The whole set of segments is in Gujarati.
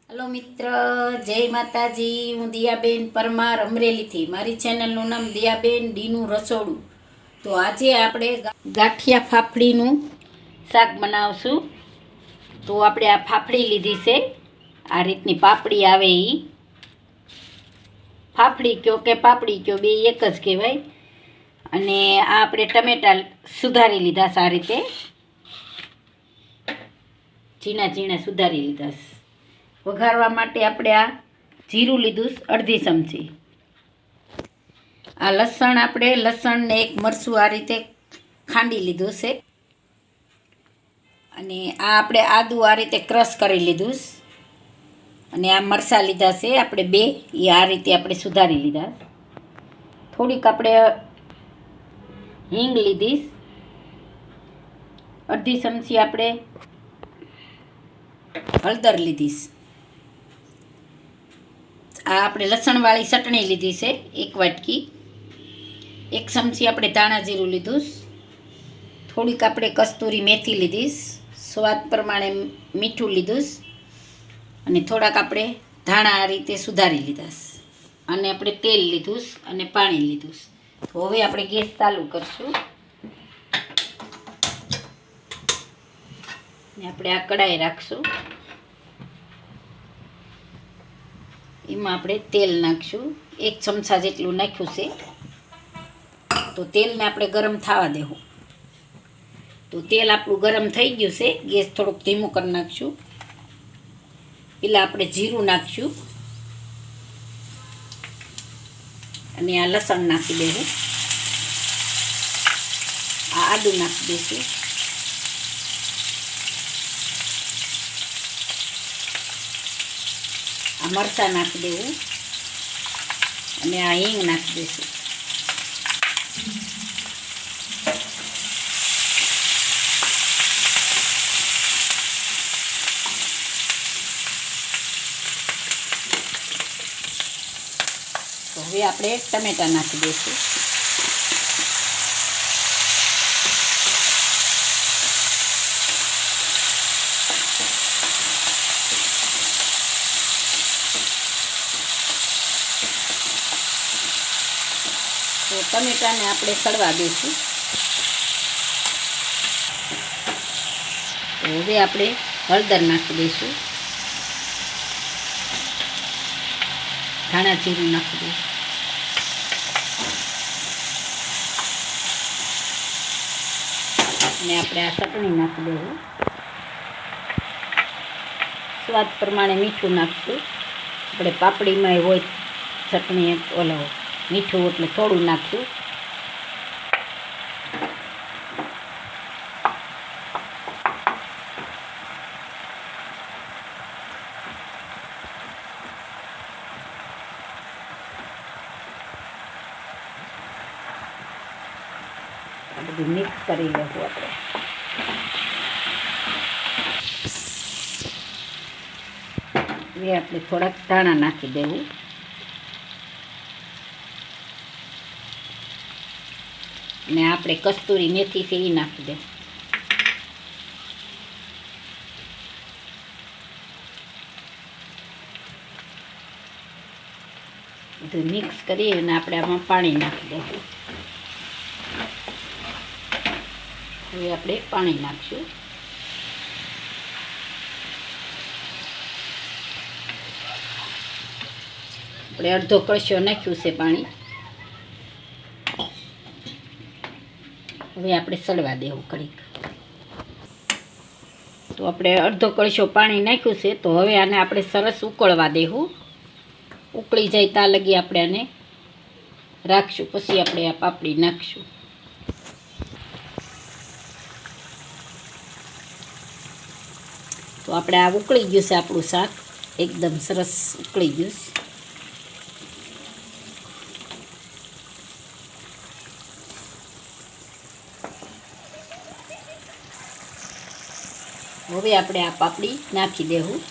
હલો મિત્ર, જય માતાજી. હું દિયાબેન પરમાર અમરેલીથી. મારી ચેનલનું નામ દિયાબેન ડીનું રસોડું. તો આજે આપણે ગાંઠિયા ફાફડીનું શાક બનાવશું. તો આપણે આ ફાફડી લીધી છે, આ રીતની પાપડી આવે એ. ફાફડી કયો કે પાપડી કયો, બે એક જ કહેવાય. અને આ આપણે ટમેટા સુધારી લીધા છે, આ રીતે ઝીણા ઝીણા સુધારી લીધા છે. વઘારવા માટે આપણે આ જીરું લીધું અડધી ચમચી. આ લસણ, આપણે લસણને એક મરચું આ રીતે ખાંડી લીધું છે. અને આ આપણે આદું આ રીતે ક્રશ કરી લીધું. અને આ મરચાં લીધા છે આપણે બે, એ આ રીતે આપણે સુધારી લીધા. થોડીક આપણે હિંગ લીધી, અડધી ચમચી આપણે હળદર લીધીશ. આ આપણે લસણવાળી ચટણી લીધી છે એક વાટકી. એક ચમચી આપણે ધાણા જીરું લીધું. થોડીક આપણે કસ્તુરી મેથી લીધી. સ્વાદ પ્રમાણે મીઠું લીધું. અને થોડાક આપણે ધાણા આ રીતે સુધારી લીધા. અને આપણે તેલ લીધું અને પાણી લીધું. તો હવે આપણે ગેસ ચાલુ કરશું. ને આપણે આ કડાઈ રાખશું. એમાં આપણે તેલ નાખશું. એક ચમચા જેટલું નાખ્યું છે. તો તેલને આપણે ગરમ થવા દેવું. તો તેલ આપણું ગરમ થઈ ગયું છે. ગેસ થોડુંક ધીમું કરી નાખશું. પેલા આપણે જીરું નાખશું અને આ લસણ નાખી દેવું. આ આદું નાખી દઈશું. આ મરચાં નાખી દેવું અને આ હિંગ નાખી દઈશું. તો હવે આપણે ટમેટાં નાખી દઈશું. તો ટમેટાને આપણે સળવા દઈશું. તો હવે આપણે હળદર નાખી દઈશું. ધાણા જીરું નાખી દઈશું. અને આપણે આ ચટણી નાખી દઈશું. સ્વાદ પ્રમાણે મીઠું નાખશું. આપણે પાપડીમાં હોય ચટણી, ઓલો મીઠું એટલે થોડું નાખશું. આ બધું મિક્સ કરી લેવું આપણે. હવે આપણે થોડાક ધાણા નાખી દેવું. ને આપણે કસ્તુરી મેથી છે એ નાખી દે. બધું મિક્સ કરી અને આપણે આમાં પાણી નાખી દઈશું. હવે આપણે પાણી નાખશું. આપણે અડધો કળશો નાખ્યું છે પાણી. હવે આપણે સળવા દેવું ઘડીક. તો આપણે અડધો કળશો પાણી નાખ્યું છે. તો હવે આને આપણે સરસ ઉકળવા દેવું. ઉકળી જાય ત્યાં લગી આપણે આને રાખશું. પછી આપણે આ પાપડી નાખશું. તો આપણે આ ઉકળી ગયું છે આપણું શાક. એકદમ સરસ ઉકળી ગયું. હવે આપણે આ પાપડી નાખી દેવું.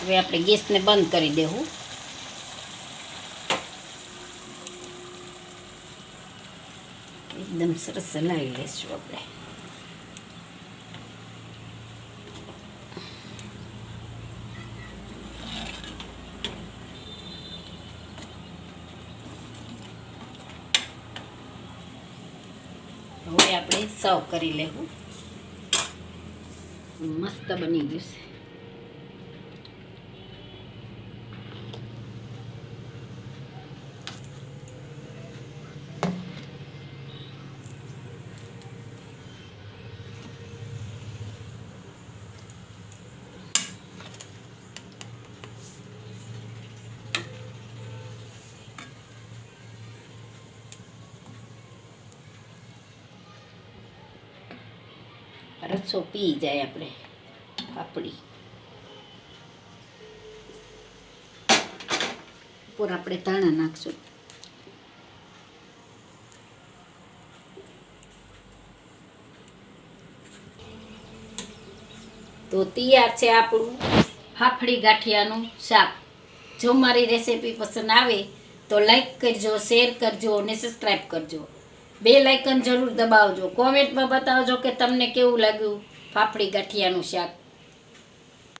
હવે આપણે ગેસને બંધ કરી દેવું. એકદમ સરસ હલાવી લઈશું આપણે. હવે આપણે સર્વ કરી લેવું. મસ્ત બની ગયું છે. રસો પી જાય આપણે પાપડી ઉપર આપણે ધાણા નાખશું. તો તૈયાર છે આપણું ફાફડી ગાંઠિયાનું શાક. જો મારી રેસીપી પસંદ આવે તો લાઈક કરજો, શેર કરજો અને સબસ્ક્રાઈબ કરજો. બેલ આઇકન જરૂર દબાવજો. કોમેન્ટમાં બતાવજો કે તમને કેવું લાગ્યું ફાફડી ગાંઠિયાનું શાક.